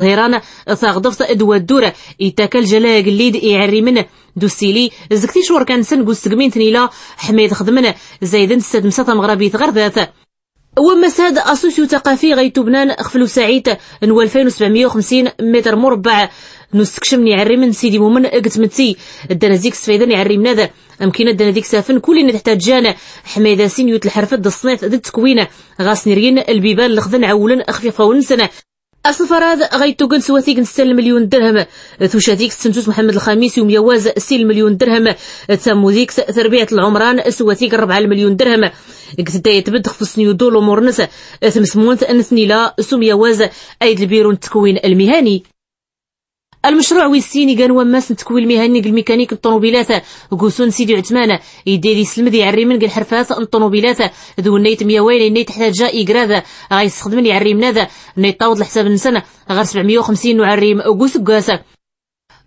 هيران ثاغضفت ادوى الدورة يتاكل جلا قليد يعري منه دوسيلي زكتي شور كان سن قوستقمين تنيلا حميد خدمنا زايدن ستاد مساطة مغربية غردات ومساد اسوسيو ثقافي غيتو بنان خفلو سعيد نو 2750 متر مربع نستكشم يعري من سيدي مومن قتمتي الدنازيك سفيدان يعري من هذا امكن الدنازيك سافن كل تحتاج جانا حميدة سينيوت الحرفة الصنيف ضد تكوين غاس نيرين البيبان لخذن عولا خفيفة ونسنة أصل فراد غيتو قن سواتيك نستل مليون درهم ثوشاتيك سنتوس محمد الخامس يوم يواز سيل مليون درهم تساموديك تربية العمران سواتيك 4 مليون درهم قتدا يتبدخ في سنيو دولو مورنس ثمسمونت أنثني لا سوم يواز أيد البيرون التكوين المهني المشروع ويسيني كان وماس نتكوين المهني الميكانيك الطوموبيلات قوسون سيدي عثمان يديري سلمدي يعري من الحرفات الطوموبيلات ذو نيت 100 وين نيت حتى جا إيكراذا غيستخدم يعري من هذا نيت طاود لحساب السنة غير 750 نعري قوس قاسا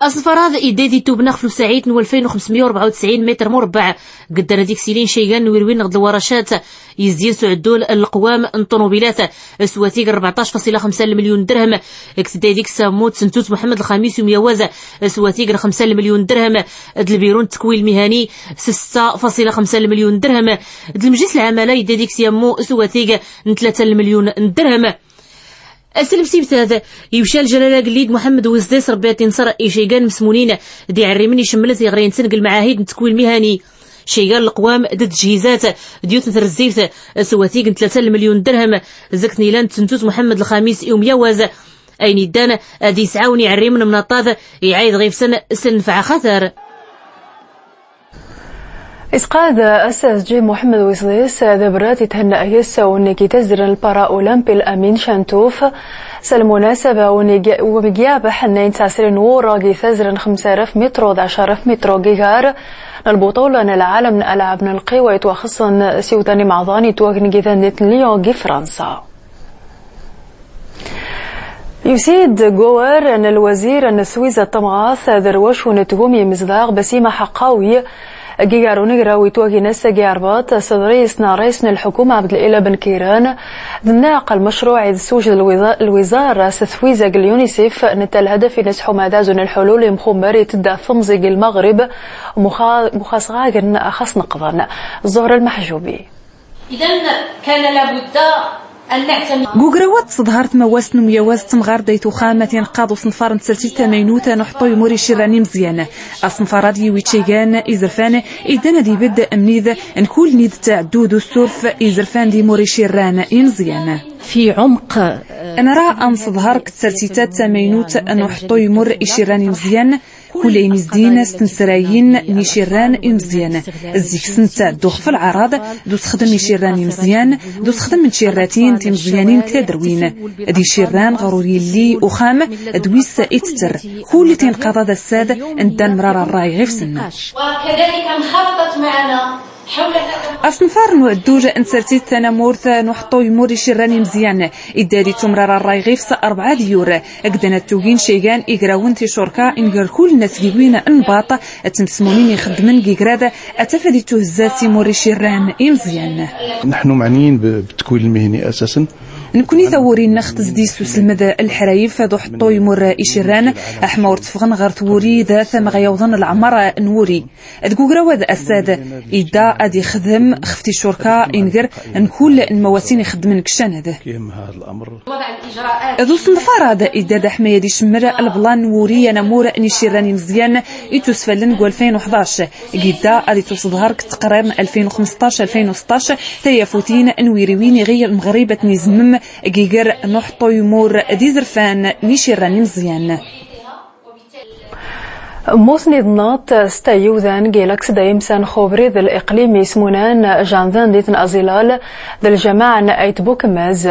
أصل فراغ إيدادي توبنا خفلو سعيد نو 2594 متر مربع قدر ديك سيلين شيغان نويروين نغد الورشات يزدين سعدول القوام الطوموبيلات سواتيك 14.5 مليون درهم اكتدا ديك ساموت سنتوت محمد الخامس يوم يوازا سواتيك 5 مليون درهم البيرون التكوين المهني 6.5 مليون درهم المجلس العمالة يداديك سيامو سواتيك 3 مليون درهم السلم سيبت هذا يمشى الجلالة قليد محمد وزديس ربيتي نصر شيغان مسمونين دي عريمني شملت يغرين سنق المعاهد التكوين المهني شيغان القوام ضد تجهيزات ديوت نثرزيفت سواتيق 3 مليون درهم زكت نيلان تنتوت محمد الخامس يوم يواز اين يدان ادي سعاوني عريمن من الطاذ يعايد غيف سن فع خطر إسقاط أساس جي محمد ويسليس ذبرات يتهنأ يسا ونكي تزر البارا أولمبي الأمين شانتوف سالمناسبة ومجياب حنين تاسرين ورا تزر 5000 متر و 10000 متر جيجار البطولة العالم ألعاب القوى يتوخصن سيوتاني معضاني توغن جيثان ليون جي فرنسا يسيد جوار أن الوزير النسويز الطمغاث ذروش ونتقومي مزداغ بسيمة حقاوي جيجارو نجراوي توغي نسا جاربات صدريس ناريس الحكومة عبد الإله بن كيران ذناق المشروع إذ سوجد الوزارة ستثويزة اليونيسيف نتا الهدف نسحو مادازن الحلول مخمري تدى ثمزق المغرب مخاصغاق أخص نقضان الظهر المحجوبي إذن كان لابد جوجروات صدهرت مواسن ويواز تمغار ديتو خامة قادو صنفار نتسلتي تمينوتا نحطو يموري شيراني مزيانة الصنفار دي ويتشيغان إزرفان إدانا دي بدا أمنيذ نكول نيد تعدود السورف إزرفان دي موري شيران مزيانة في عمق أنا راه أنصدهر كتسلتيتات تمينوت نحطو يمور إشيراني مزيان كلين مزدين ستنسرايين نيشيران مزيان الزيك سنتا دوخ في العراض دو تخدم نيشيران مزيان دو تخدم من شيراتين مزيانين كتدروين دي شيران غروري اللي وخام دويس اتتر كل تنقضى الساد اندان مرار الراي غير سنة وكذلك انخرطت معنا أصنفار نوعدوج أنسرتي التنمورث نحطو يموري شيراني مزيان إداري تمرار الرايغيفس 4 ديور أقدنا التوغين شيغان إقراون تشوركا إنقر كل الناس جيوين انباط أتمسمونين يخدمن جيقراد أتفادي تهزات يموري شيران مزيان. نحن معنيين بالتكوين المهني أساسا نكوني ثوري نخت زديس وسلمد الحرايف دو حطو يمر إشيران أحمر تفغن غير ثوري ذا ثم غيوضن العمر نوري تقوقرا واد أساد إدا أدي خدم خفتي شركة إنقر نكول المواسين يخدمن كشان هذا ذو صنفار هذا إدا دا حماية دي شمر البلان نوري نمور نيشيراني مزيان يتوسفلن قو 2011 إدا أدي تصدهر كتقرير 2015-2016 تيافوتين نويريوين غير مغربة نزمم جيجر نحطو يمور ديزرفان نيشيراني مزيان موسني ضناط ستايوذان جيلاكس دايمسان خوبري ذا الإقليم يسمونان جانذان ديتن أزيلال ذا الجماعة نأيت بوكماز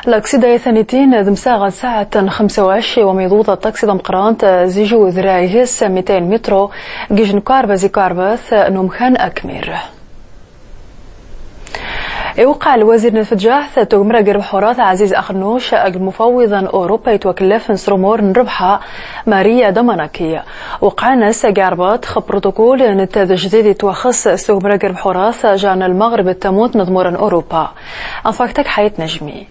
لاكسي دايثانيتين ذمساغة ساعة 25 وميضوطة تاكسي دمقرانت زيجو ذرايهس 200 مترو جيجن كاربا زي كارباث نومخان أكمير يوقع الوزير نفتجاح تغمر قرب حورات عزيز أخنوش المفوضا أوروبا يتوكلف نسرمور نربحها ماريا دماناكية وقعنا سجاربات بروتوكول نتاذ جديد يتوخص تغمر قرب حورات جان المغرب التموت نضمورا أوروبا أنفاكتك حياة نجمي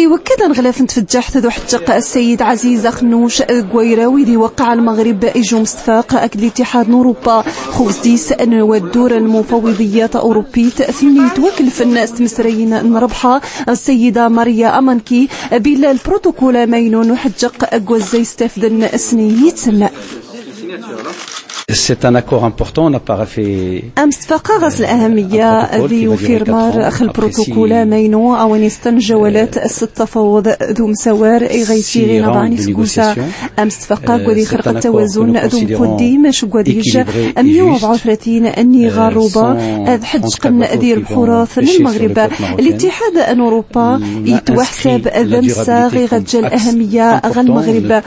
وكذا نغلاف نتفجح ذو حتق السيد عزيز خنوش قويراوي ذي وقع المغرب إجو مستفاق أكد الاتحاد أوروبا خوز ديس أن والدور المفوضيات أوروبيت ثمني توكلف الناس مسرين نربحها السيدة ماريا أمانكي بلا البروتوكول مينون وحجق أقوى يستفدن سنية سنة. C'est un accord important, on n'a pas fait. أمس فقاغز الأهمية ذي وفيرمار أخ البروتوكول مينو أو نستن جولات التفاوض ذو مسوار غيسيرين بعني سكوسا أمس فقاغ وذي خرق التوازن ذو مفدي مش قديش 134 أني غاروبا أذ حجقن ذي الحراث للمغرب الاتحاد أن أوروبا يتوحسب ذمسا غي غجل أهمية غ المغرب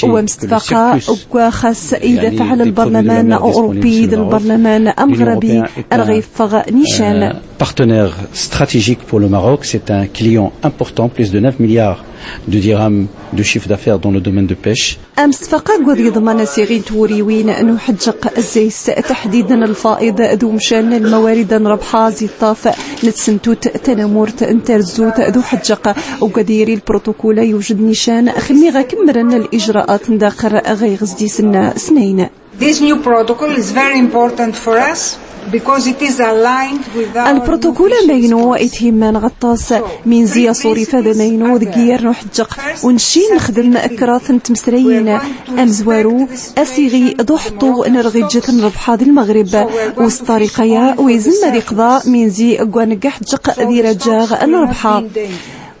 وأمس فقا وخاص إذا فعل البرلمان أوروبي البرلمان أمغربي الغيفغ نيشان. Partenaire stratégique pour le Maroc, c'est un client important, plus de 9 milliards de dirhams de chiffre d'affaires dans le domaine de pêche. أمس فقا قد يضمن سيغين توريوين أنه حجق الزيس تحديدا الفائض ذو مشان الموارد ربحا زي الطاف نتسنتوت تنمورت انترزوت ذو حجق وقديري البروتوكول يوجد نيشان خميغا كمرن الإجراءات نداخر غي غزدي سنين. This new protocol is very important for us because it is aligned with our البروتوكول مينو إتهمان غطاس من زي صوري فاد مينو ذكير نحجق ونشي نخدم أكراث نتمسرين أمزوارو أسيغي ضحطو نرغجة نربحا ذي المغرب وسطريقيا ويزم ذي قضاء من زي قوانقح جق ذي رجاغ نربحا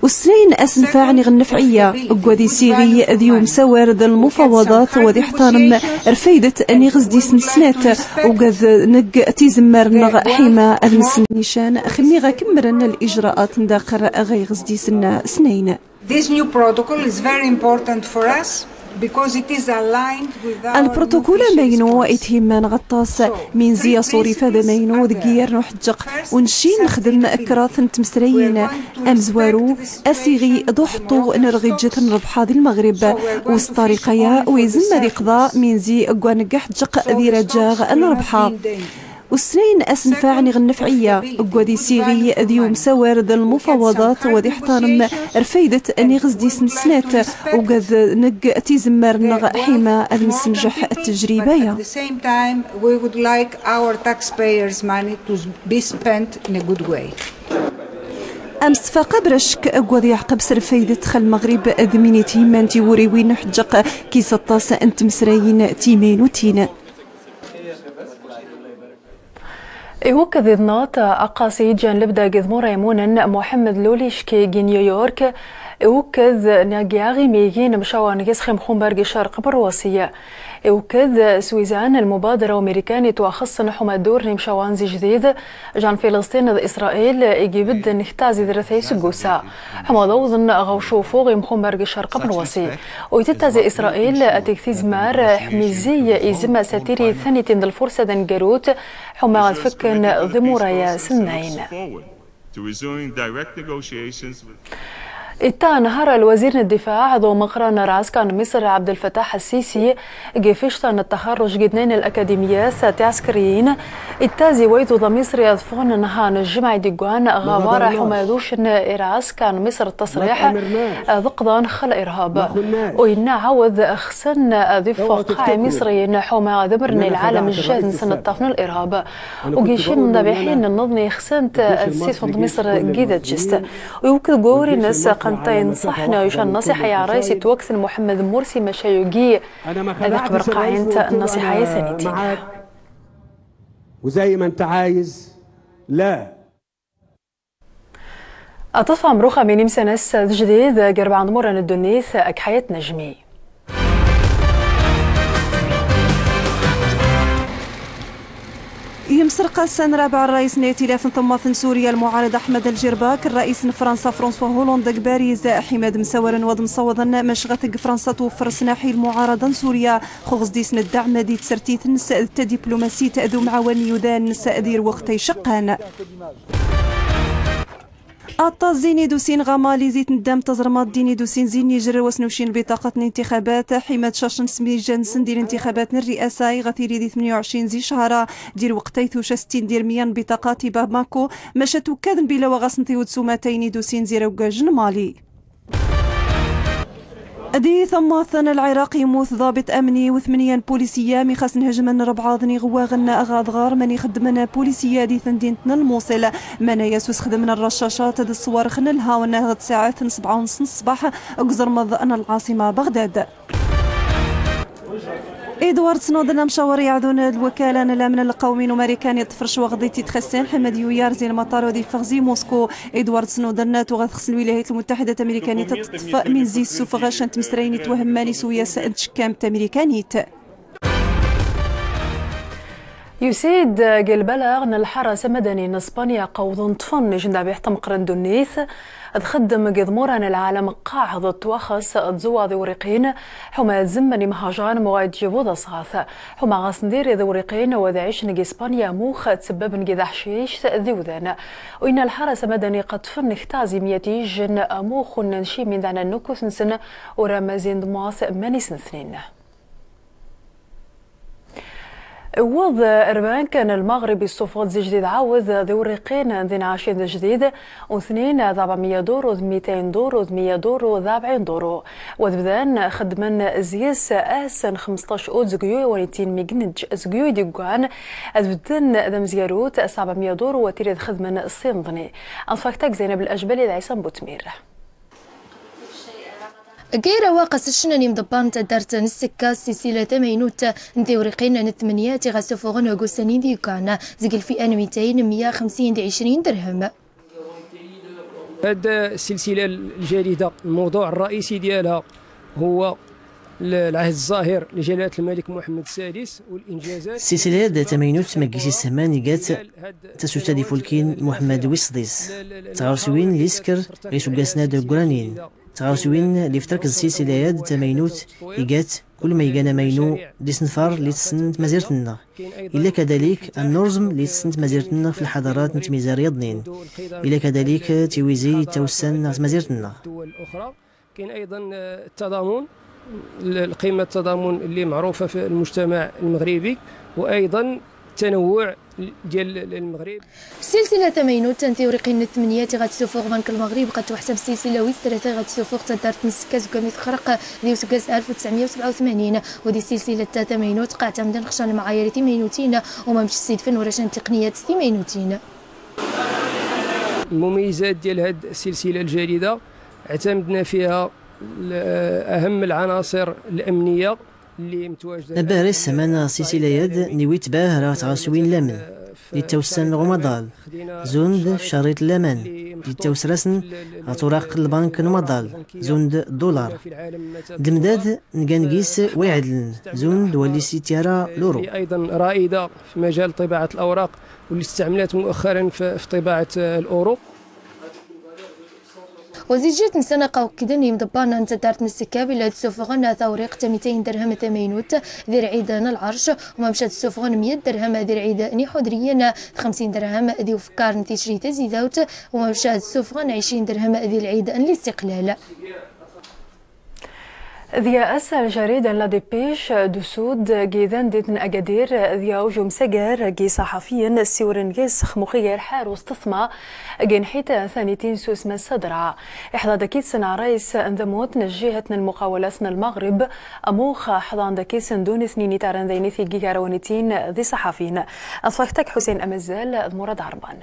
والسنين أسنفاعني غنفعية وقودي سيغي ذيوم سوار ذا المفاوضات وذي احترم رفيدة أني غزدي سنسنات وقذ نق تيزمر نغ حيما أذنسن نيشان خميغا كمرن الإجراءات نداخر غي غزدي سنين. This new protocol is very important for us. البروتوكول مينو إتهمان غطاس من زي صوري فاد مينو ذكير نحجق ونشي نخدم أكراث نتمسرين أمزوارو أسيغي ضحطو نرغجة نربحا ذي المغرب وسطريقيا ويزم ذي قضاء من زي قوانقح جق ذي رجاغ نربحا والسنين أسنفاعني غنفعية وقودي سيغي ذيوم سوار ذا المفاوضات وذي احترم رفيدة أني غزدي سنسنات وقذ نق تيزمر نغ حيما أذنسنجح التجريبية. أمس فقبرشك قوضي عقب سرفيدة خل المغرب أذمينيتي مانتي وريوين حجق كي 16 أنت مسرين تيمين وتين. يوكذ ذنات أقاسي جان لبدا قذمو ريمون محمد لوليشكي جي نيويورك يوكذ ناقياغي ميجين مشاوان يسخم خنبرغ شرق برواسية يوكذ سويزان المبادرة وميريكاني تواخص نحو دور مشاوان زي جديد جان فلسطين إسرائيل يجيبد نختازي ذرثي سجوسا حما ضوضن غوشو فوق مخنبرغ شرق برواسي ويتتازي إسرائيل أتكثيز مار حميزي إزما ساتيري ثاني تند الفرصة دنجروت حما فكن ضموريا سنين. إتا نهار الوزير الدفاع ذو مقرن راسكان مصر عبد الفتاح السيسي جيفشتن التخرج جدنين الأكاديميات عسكريين التازي ويدو ذا مصر يضفون نهان الجمع ديقوان غوار حمادوش راسكان مصر التصريح ذقضان خل إرهاب وإن عوض خسن ذي فقاع مصري حما ذمرن العالم الجاهز سنة طفن الإرهاب وجيشين من ذبيحين النظني خسنت السيسفند مصر جيدة جست ويوكد جوري الناس قنطين صحنا يشان نصيحة يا رئيس توكس محمد مرسي مشايوجي هذا برقعين النصيحة ثانيتين وزي ما انت عايز لا أطفى مروخة من مسنس جديد قرب عند مرن الدنيث أكحية نجمي يمسرق السن رابع الرئيس ائتلاف ثم سوريا المعارض أحمد الجرباك الرئيس فرنسا فرانسوا هولوند باريس حماد مسور وضمصوضا مشغث فرنسا توفر سناحي المعارضة سوريا خغز ديسن الدعم دي تسرتيت نساء الدبلوماسية ذو معاون يودان نساء دير وقتي شقان الطازيني دوسين غمالي زيت ندام تزرمات ديني دوسين زيني جر وسنوشين بطاقة الانتخابات حماد شاشن سمي جنسن دير انتخابات الرئاسة غثيري دي 28 زي شهرة دير وقتيث وشستين دير ميان بطاقات باماكو مشاتو كاذن بلا وغسنتي وتسوماتين دوسين زيروكا جن مالي أدي ثم ثنا العراقي موث ضابط أمني و8 بوليسية مخاس نهجمن ربعاضني غواغن أغاضغار من يخدمنا بوليسية دي ثندينتنا الموصل من يسوس خدمنا الرشاشات دي الصور خنلها ونهض ساعة 7:30 الصباح أقزر مضأنا العاصمة بغداد. إدوارد سنودن مشاور يعدون الوكالة الأمن القومي الأمريكاني طفرش وغضيتي تخسين حمد يويار زي المطار ودي فغزي موسكو. إدوارد سنودن تغثخس الولايات المتحدة الأمريكانية تطفأ من زي السوفغا شانت مستريني توهماني سويا سأنتشكامت أمريكانيت. يسيد قل بلغ أن الحرس مدني إسبانيا قوض طفن جندا بيحتم قرن دونيث تخدم قذموران العالم قاعدة توخص تزوى ذوريقين حما زمني مهاجان مواد جبوضة صاث حما غاسندير ذوريقين وذعيش نقي إسبانيا موخ تسبب نقي ذحشيش ذوذان وإن الحرس مدني قد فن اختازي ميتيجن موخ ننشي من دعنا النكوث نسن ورمزين دماث ماني سنثنين. وض أربعين كان المغربي الصفات زي جديد عاوذ ذوريقين ذين عاشين جديد واثنين 400 دورو 200 دورو 100 دورو 40 دورو وذبذان خدمن زياس آسن 15 أود زقيو ونتين ميجنج زقيو ديقوان أذبذن ذم زياروت 700 دورو وتريد خدمن الصين ظني أنفاكتاك زينب الأجبالي العيسان بوتمير. غير واقس الشناني مضبان تدارت نسكا سلسلة 8 ندوريقين نثمانيات غاسوفوغن وغوسانين ديوكان زقل في 200 20 درهم. هاد السلسلة الجديدة الموضوع الرئيسي ديالها هو العهد الظاهر لجلالة الملك محمد السادس والإنجازات. السلسلة 8 مجيسي السمان جات تستهدف الكين محمد ويصديس تغرسوين ليسكر غيسو قاسنا دقرانين تغاوسوين اللي فترك السلسلة 8 إيجات كل ما يجانا ماينو دي سنفار اللي تسنت مزيرتنا إلا كذلك النورزم اللي تسنت مزيرتنا في الحضارات نتميزا رياضنين إلا كذلك تيويزي توسن مزيرتنا. الدول الأخرى كاين أيضا التضامن القيمة التضامن اللي معروفة في المجتمع المغربي وأيضا تنوع ديال المغرب. سلسلة 8 تنتوريقين 8 غتسوفوغ بنك المغرب قد تحسب سلسلة ويستراتيغ غتسوفوغ تدارت نسكاز وكميت خرق ديال سكاز 1987 ودي سلسلة 8 تقع تعمدن خشان المعايير 8 وما مش السيد فن ورشان تقنيات 8. المميزات ديال هاد السلسلة الجديدة اعتمدنا فيها أهم العناصر الأمنية اللي متواجده. نبارس سمانا سلسلة يد نويت باه راه تغاسوين لمن للتوسن غمضال زوند شريط الأمان للتوسرسن غتوراق البنك نمضال زوند الدولار دمداد نقانقيس ويعدلن زوند واللي سيتيارا لورو. أيضا رائدة في مجال طباعة الأوراق واللي استعملت مؤخرا في طباعة الأورو. وزيجت نسنقة وكدني مضبانا نتدارت نسكاب إلا تسوفغن ثوريق 200 درهم 8 ذي عيدان العرش وما مشات تسوفغن 100 درهم ذي عيدان حضريا 50 درهم ذي وفكار نتيجري تزيدوت وما مشات تسوفغن 20 درهم ذي العيدان الاستقلال. ذي أسأل جريدة لا ديبيش دو سود جيدان ديتن أجادير ذي أوجو مسجر جي صحفيا سيورن جيس خموخي حار واستثمى جين حيتا ثانيتين سوس ما صدرع إحدى دكيت سنة رئيس اندموت نجيهتنا المقاولاتنا المغرب أموخ حضان دكيت سندون ثنين تارن ذيني في جيجارونيتين ذي صحفيين أصفحتك حسين أمزال مراد عربان.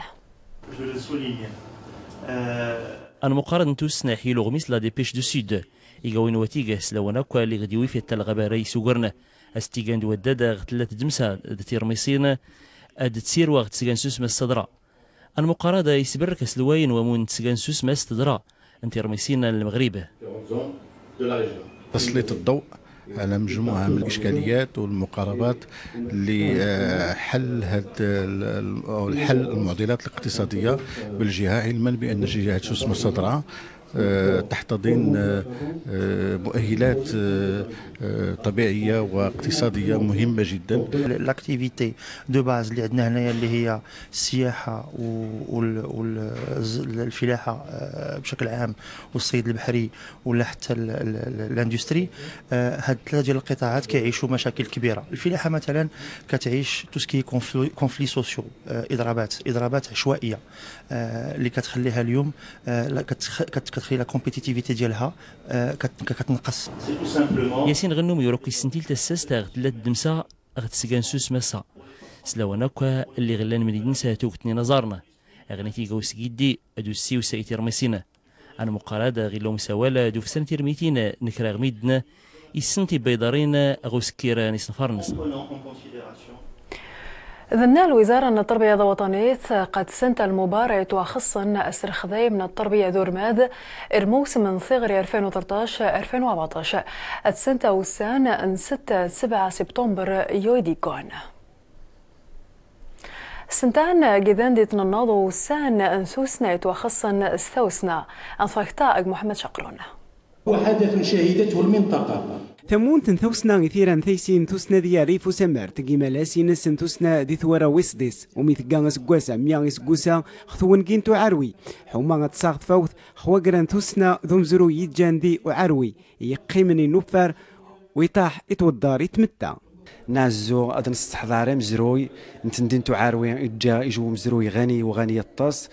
المقارنة سناحي لغميس لا ديبيش دو سود إيجاوين وتيجة سلواناكوا اللي غديوي في التلغبة رئيس وقرنا استيجان دودادة غتلات دمسا تيرميسين تسير وغتسجان سوسما الصدرة المقارنة يسبرك سلوين ومن تسجان سوسما الصدرة تيرميسين المغرب. تسليط الضوء على مجموعة من الإشكاليات والمقاربات لحل حل المعضلات الاقتصادية بالجهة علما بأن جهة سوسما الصدرة تحتضن مؤهلات طبيعيه واقتصاديه مهمه جدا. الاكتيفيتي دو باز اللي عندنا هنايا اللي هي السياحه والفلاحه بشكل عام والصيد البحري ولا حتى الاندستري، هاد ثلاثه ديال القطاعات كيعيشوا مشاكل كبيره. الفلاحه مثلا كتعيش توسكي كونفلي سوسيو، اضرابات عشوائيه اللي كتخليها اليوم كتخلي لا كومبيتيتيفيتي ديالها كتنقص. ياسين غنوم يروكي السنتيل تساس تاع ثلاث دمسا غتسكان سوس مسا سلاوناكا اللي غلان من ساتو كتني نظرنا اغنيتي غوس جدي ادو سي وسايتي رميسينا انا مقارده غير لهم سوالا دو في سنه ترميتين نكرا غميدنا السنتي بيضارين غوس كيراني سنفرنس. ذن الوزارة أن التربية الوطنية قد سنت المباراة وخصا أسرخذي من التربية ذو رماد الموسم من ثغري 2013-2014 السنة وسان أن 6-7 سبتمبر يوديكون سنتان جذان ديت الناضو سان أنسوسنا وخصا استوسنا أنفاكتا محمد شقرون. وحدث شهدته المنطقة ثمون تنثوسنا إثيرا ثيسين ثوسنا ذي ريف وسمر تقيم لاسين سنثوسنا ذي ثورة ويسديس وميثقان سقواسا ميان سقوسا خثوان كينتو عروي حوما تصاغ فوث خواقران ثوسنا ذمزرو يجان ذي وعروي يقيمني نوفر ويطاح يتودار يتمتع نازو أدن استحضار مزروي نتندين تعاروي يجو مزروي غني وغني الطاس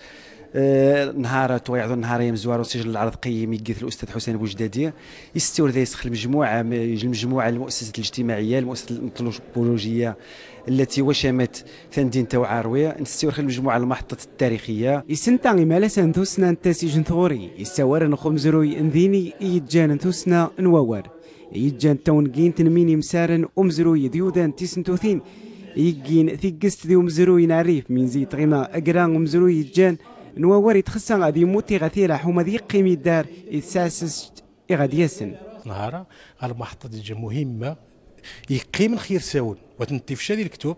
نهار تويعذو نهار يمزوار وسجل العرض قيم يقيث الاستاذ حسين بوجدادي يستور ذا يسخ المجموعه المؤسسه الاجتماعيه المؤسسه الانثروبولوجيه التي وشمت ثندين توعارويه نستور المجموعه المحطه التاريخيه يسنتاغي مالا سنتوسنا نتاسيج ثوري يستوار نخمزروي انذيني يجان نتوسنا نواور يجان تونقين تنميني مسارن أمزروي ديودان تيسنتوثين يجين ثيقست ذي أمزروي نعريف من زيت غيما أقران أمزروي يجان نواور يتخصن غادي موتي غثيرة حوما ذي قيمي دار يتساسس غادي يسن نهارا على محطة ديجا مهمة يقيم الخير ساون وتنتفش هذه الكتب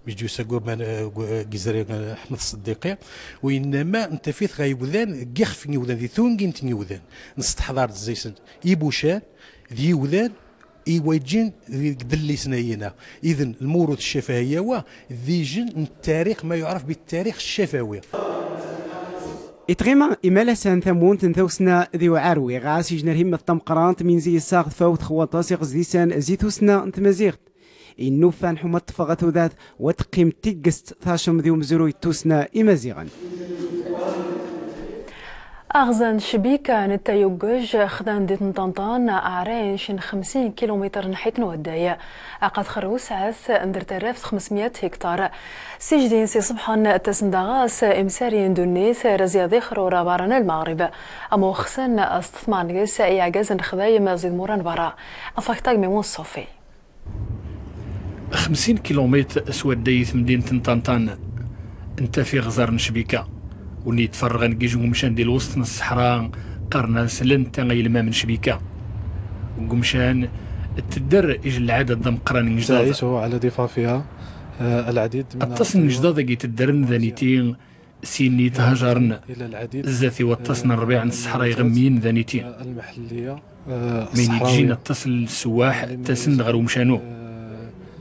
بيجو ساقوبان جزري احمد الصديقي وانما انت فيث غايوذان قيخ نيوذان ذي ثونجين تنيوذان نستحضر الزيسن يبوشان ذي يوذان ويجين دلي سناينا اذن الموروث الشفهيه هو ذي جن التاريخ ما يعرف بالتاريخ الشفوي إتغيما إمالا سان ثمون تنثوسنا ذي عروي غاسي جنر همة طمقرانت من زي الساغ فوت خواطاسي غزيسان زيتوسنا انتمازيغت إنو فان حمى اتفاقات ذات وتقيم تيقست ثاشم ذي ومزروي توسنا إمازيغا أغزن شبيكة نتايوجوج خدان ديت نطنطان أعرين شن 50 كيلومتر نحيت نودايا عقد خروس عث اندر 500 هكتار سجدين سي صبحا تسندغاس إمساري اندونيث رزياضي خرورا باران المغرب أمو خسن استثمان جيس إعجاز خذايم زيد موران برا أفاكتاق ميمون الصوفي 50 كيلومتر سودايث مدينة نطنطان انت في غزار شبيكة وني تفرغ نجيجو مشان ديال وسط الصحراء قرنا سلن تغيل ما من شبيكه وقمشان تدر اجل العدد ضم قران نجداد على ضفافها العديد من التصن نجداد كي تدرن ذانيتين سيني تهجرن الزاثي والتصن الربيع الصحراء يغمين ذانيتين المحليه من يجينا التصل السواح تسن غير مشانو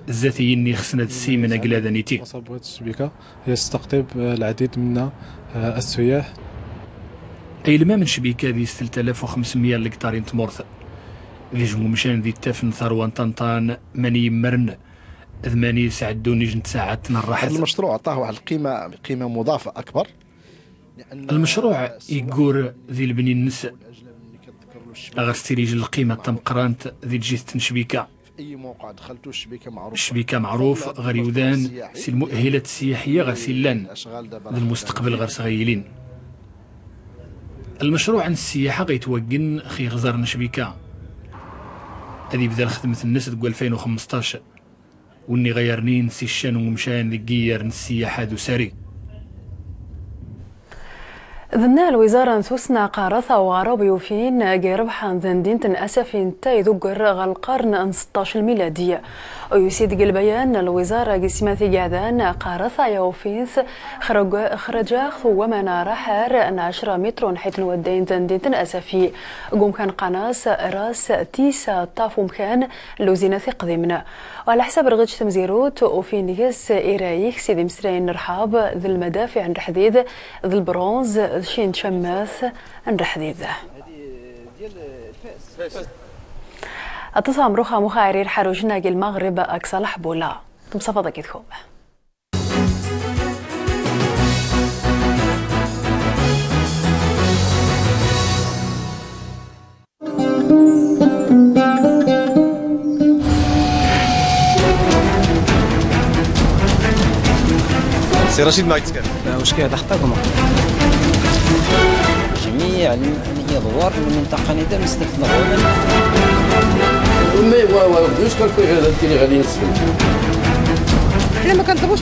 الزاثي اني خصنا السي من اقلا ذانيتين صبوات الشبيكه يستقطب العديد من السياح اي لما من شبيكه ذي 3500 لكتارين تمورث ذي جمو مشان ذي تافن ثروان طنطان ماني مرن ثماني ساعدوني جنت ساعات نراحت. المشروع عطاه واحد قيمه مضافه اكبر. المشروع يقول ذي البني النس اغستيريج القيمه تم قرانت ذي جيت شبيكه اي موقع دخلتو الشبيكه معروف غير يودان سي المؤهلات السياحيه غسيلان للمستقبل غير صغيلين. المشروع عن السياحه غيتوجن خي غزار نشبيكه هذه بدا خدمه الناس تقول 2015 وني غيرنين سي الشان ومشان لقير السياحه ذو ساري. ذنا الوزارة نسوسنا قارثة وعربي وفين جربحان ذندين أسفين تايذكر غالقرن 16 الميلادية ويسيد البيان الوزارة قسمات قاعدان قارثة يوفينث خرج ومن رحر 10 متر حيث نودين ذندين أسفي قوم كان قناص راس تيسا طافو مكان لوزينة قديمنا وعلى حسب رغج تمزيروت وفي نيس إيرايك سيدي مسرين رحاب ذي المدافع عند حديد ذي البرونز شين شماث عند حديد اتصام روخا مخارير حروجنا المغرب أكسلح بولا تمصفى كيدكم. سي رشيد معك تكلم. واش كاين حقكم جميع الادوار من المنطقه نيدا مستثنى ما جوج كنلقى غير هاد اللي غادي نصفوا. حنا ما كنطلبوش